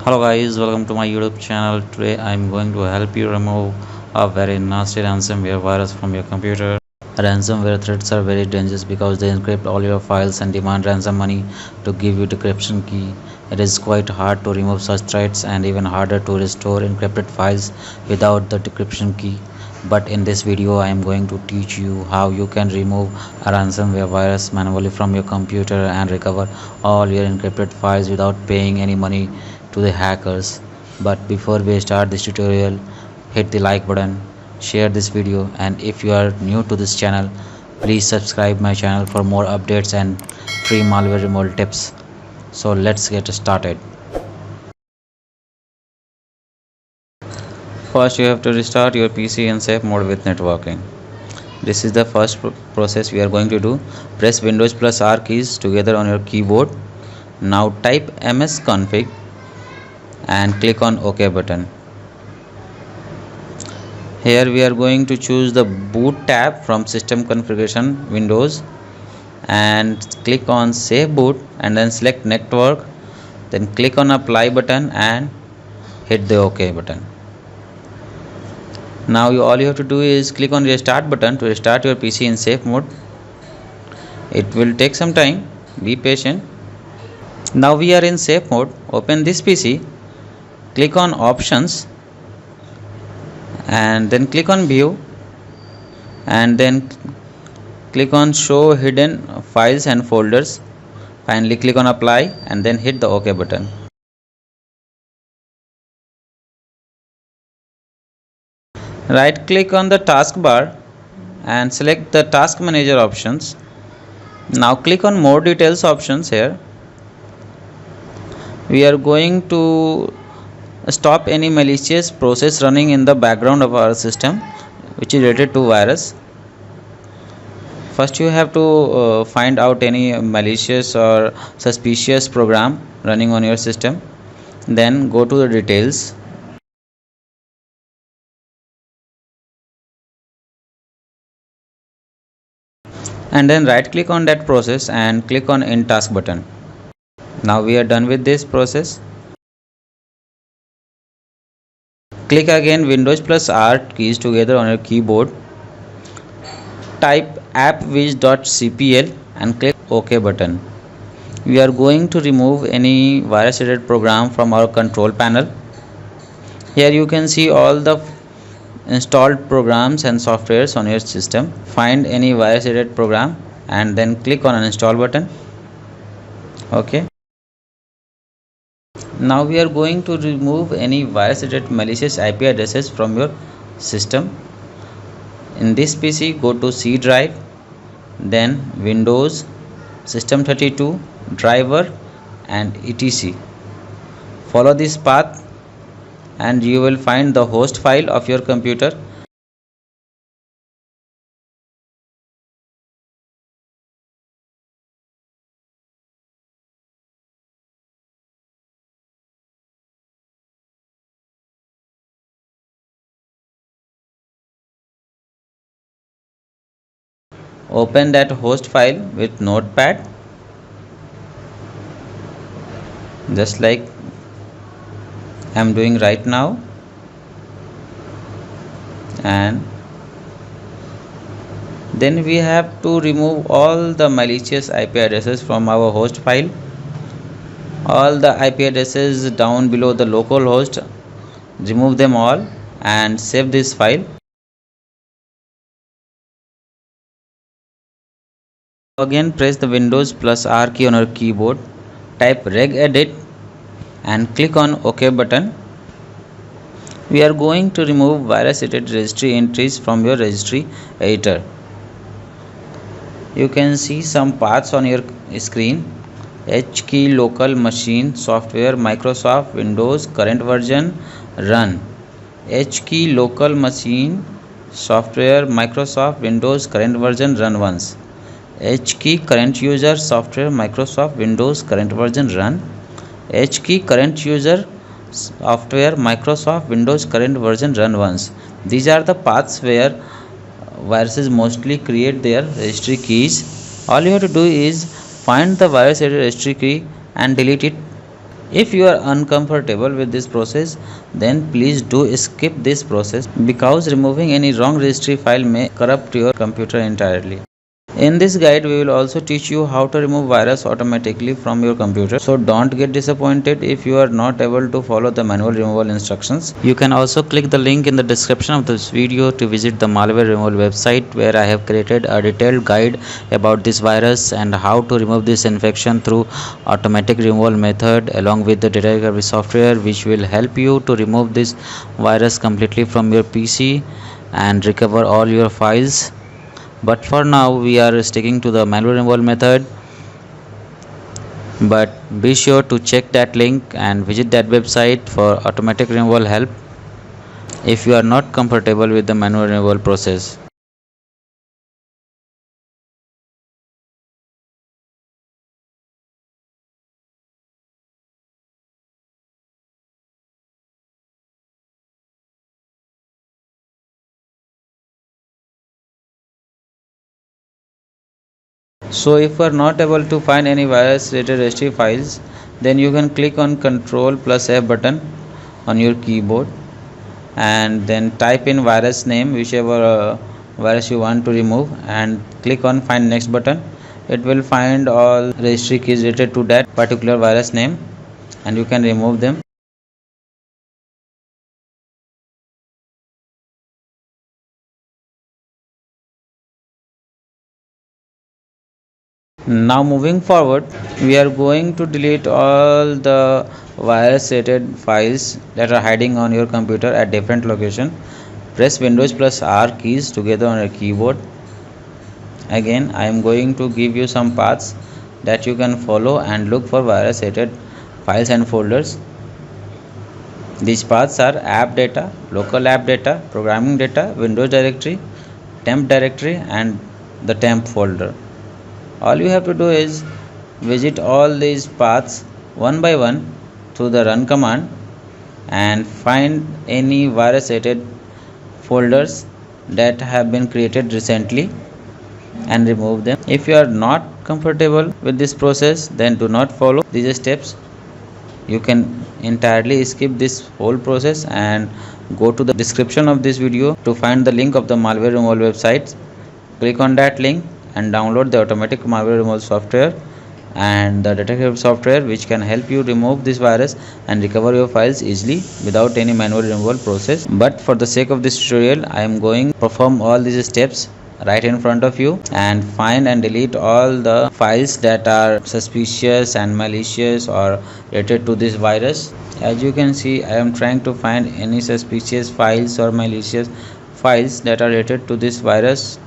Hello guys, welcome to my YouTube channel. Today I am going to help you remove a very nasty ransomware virus from your computer. Ransomware threats are very dangerous because they encrypt all your files and demand ransom money to give you decryption key. It is quite hard to remove such threats and even harder to restore encrypted files without the decryption key. But in this video I am going to teach you how you can remove a ransomware virus manually from your computer and recover all your encrypted files without paying any money to the hackers. But before we start this tutorial, hit the like button, share this video, and if you are new to this channel, please subscribe my channel for more updates and free malware removal tips. So let's get started. First you have to restart your PC in safe mode with networking. This is the first process we are going to do. Press Windows plus R keys together on your keyboard. Now type msconfig and click on OK button. Here we are going to choose the boot tab from system configuration windows and click on save boot and then select network, then click on apply button and hit the OK button. Now all you have to do is click on restart button to restart your PC in safe mode. It will take some time, be patient. Now we are in safe mode. Open this PC, click on options and then click on view and then click on show hidden files and folders. Finally click on apply and then hit the OK button. Right click on the taskbar and select the task manager options. Now click on more details options. Here we are going to stop any malicious process running in the background of our system which is related to virus. First you have to find out any malicious or suspicious program running on your system, then go to the details. And then right click on that process and click on end task button. Now we are done with this process. Click again Windows plus R keys together on your keyboard. Type appwiz.cpl and click OK button. We are going to remove any virus related program from our control panel. Here you can see all the installed programs and softwares on your system. Find any virus related program and then click on uninstall button. Okay. Now we are going to remove any virus related malicious IP addresses from your system. In this PC, go to C drive, then Windows, System32, driver and etc. Follow this path and you will find the host file of your computer. Open that host file with notepad, just like I am doing right now, and then we have to remove all the malicious IP addresses from our host file. All the IP addresses down below the local host, remove them all and save this file. Again press the Windows plus R key on your keyboard, type regedit and click on OK button. We are going to remove virus related registry entries from your registry editor. You can see some paths on your screen. H key local machine software Microsoft Windows current version run. H key local machine software Microsoft Windows current version run once. H key current user software Microsoft Windows current version run. H key current user software Microsoft Windows current version run once. These are the paths where viruses mostly create their registry keys. All you have to do is find the virus registry key and delete it. If you are uncomfortable with this process, then please do skip this process because removing any wrong registry file may corrupt your computer entirely. In this guide, we will also teach you how to remove virus automatically from your computer. So don't get disappointed if you are not able to follow the manual removal instructions. You can also click the link in the description of this video to visit the malware removal website, where I have created a detailed guide about this virus and how to remove this infection through automatic removal method, along with the data recovery software, which will help you to remove this virus completely from your PC and recover all your files. But for now we are sticking to the manual removal method, but be sure to check that link and visit that website for automatic removal help if you are not comfortable with the manual removal process. So if you are not able to find any virus related registry files, then you can click on Ctrl plus F button on your keyboard and then type in virus name, whichever virus you want to remove, and click on find next button. It will find all registry keys related to that particular virus name and you can remove them. Now moving forward, we are going to delete all the virus related files that are hiding on your computer at different location. Press Windows plus R keys together on your keyboard. Again, I am going to give you some paths that you can follow and look for virus related files and folders. These paths are app data, local app data, programming data, Windows directory, temp directory, and the temp folder. All you have to do is visit all these paths one by one through the run command and find any virus related folders that have been created recently and remove them. If you are not comfortable with this process, then do not follow these steps. You can entirely skip this whole process and go to the description of this video to find the link of the malware removal website. Click on that link and download the automatic malware removal software and the detective software, which can help you remove this virus and recover your files easily without any manual removal process. But for the sake of this tutorial, I am going to perform all these steps right in front of you and find and delete all the files that are suspicious and malicious or related to this virus. As you can see, I am trying to find any suspicious files or malicious files that are related to this virus.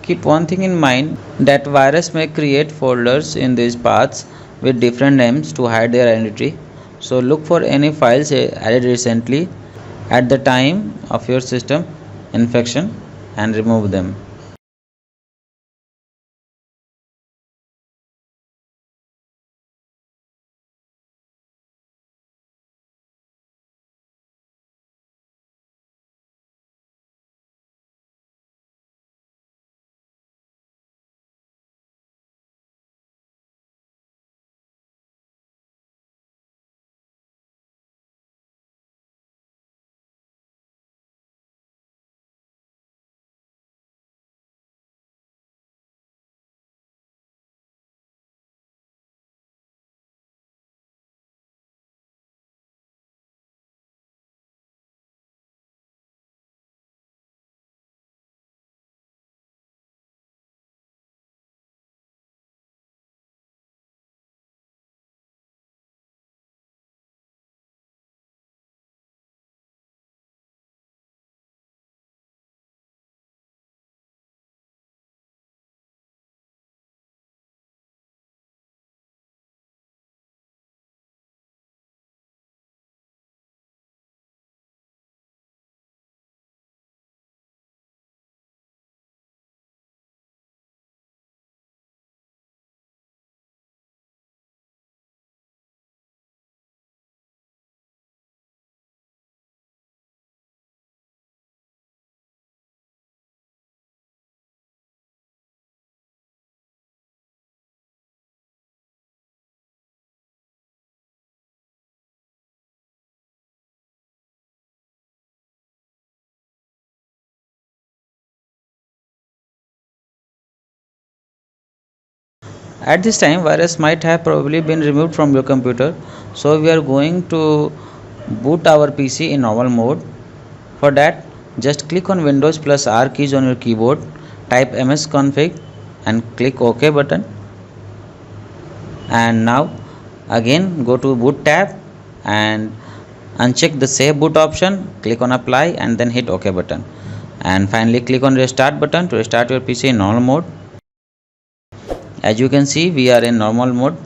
Keep one thing in mind, that virus may create folders in these paths with different names to hide their identity. So look for any files added recently at the time of your system infection and remove them. At this time, virus might have probably been removed from your computer. So we are going to boot our PC in normal mode. For that, just click on Windows plus R keys on your keyboard, type msconfig and click OK button. And now again go to boot tab and uncheck the save boot option, click on apply and then hit OK button. And finally click on restart button to restart your PC in normal mode. As you can see, we are in normal mode.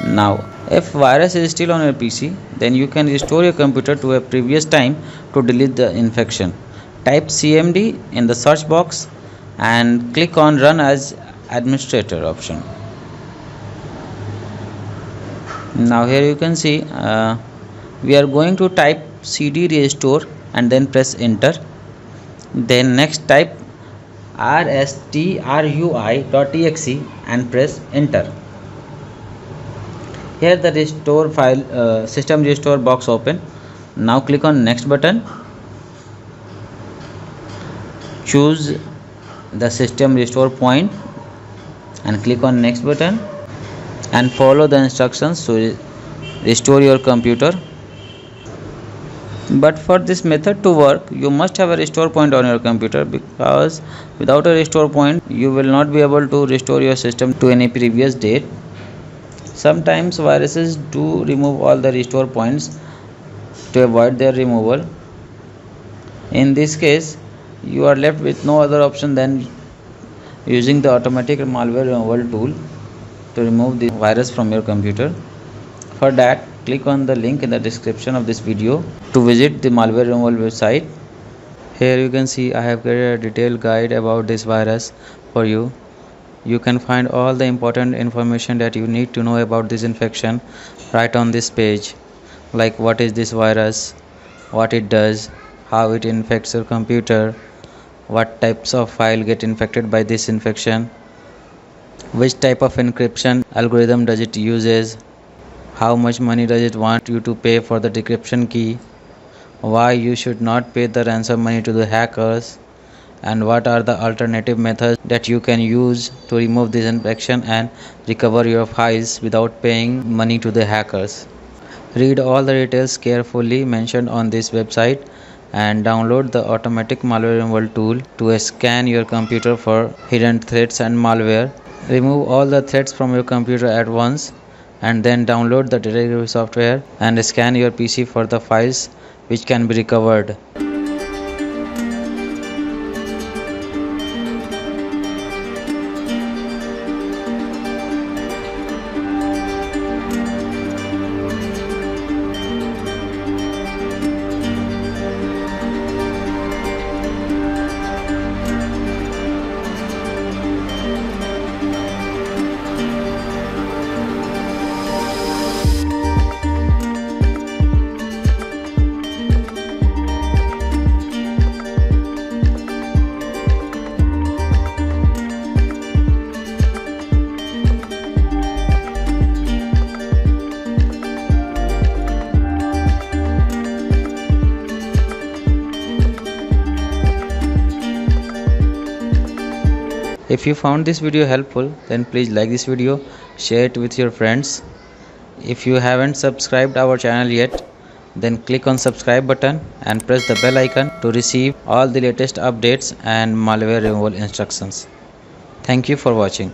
Now if virus is still on your PC, then you can restore your computer to a previous time to delete the infection. Type cmd in the search box and click on run as administrator option. Now here you can see we are going to type cd restore and then press enter. Then next type rstrui.exe and press enter. Here the restore file system restore box open. Now click on next button, choose the system restore point and click on next button and follow the instructions to restore your computer. But for this method to work, you must have a restore point on your computer, because without a restore point you will not be able to restore your system to any previous date. Sometimes viruses do remove all the restore points to avoid their removal. In this case, you are left with no other option than using the automatic malware removal tool to remove the virus from your computer. For that, click on the link in the description of this video to visit the malware removal website. Here you can see I have created a detailed guide about this virus for you. You can find all the important information that you need to know about this infection right on this page, like what is this virus, what it does, how it infects your computer, what types of file get infected by this infection, which type of encryption algorithm does it uses, how much money does it want you to pay for the decryption key, why you should not pay the ransom money to the hackers, and what are the alternative methods that you can use to remove this infection and recover your files without paying money to the hackers. Read all the details carefully mentioned on this website and download the automatic malware removal tool to scan your computer for hidden threats and malware. Remove all the threats from your computer at once and then download the data recovery software and scan your PC for the files which can be recovered. If you found this video helpful, then please like this video, share it with your friends. If you haven't subscribed our channel yet, then click on subscribe button and press the bell icon to receive all the latest updates and malware removal instructions. Thank you for watching.